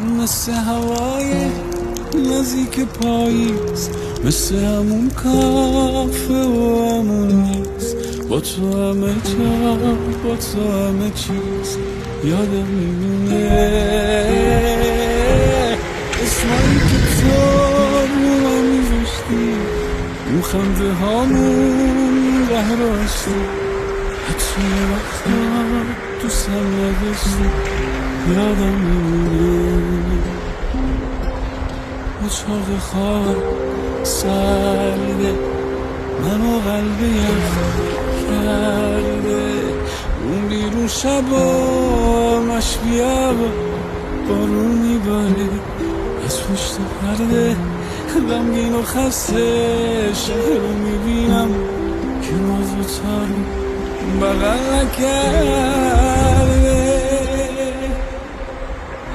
مثل هوای نزدیک پاییز، مثل همون کافه و همون میز، با تو همه جا، با تو همه چیز یادم میمونه. اسمایی که تو رو من میذاشتی، اون خنده هامون رهراشتی، حتی یه وقتا دوستم نداشتی یادم میمونه. اتاق خواب سرده، منو قلب یخ کرده، اون بیرون شبا مشبیه بارون میباره از پشت پرده، غمگین و خسته شهر رو میبینم که ما دوتا رو بغل نکرده.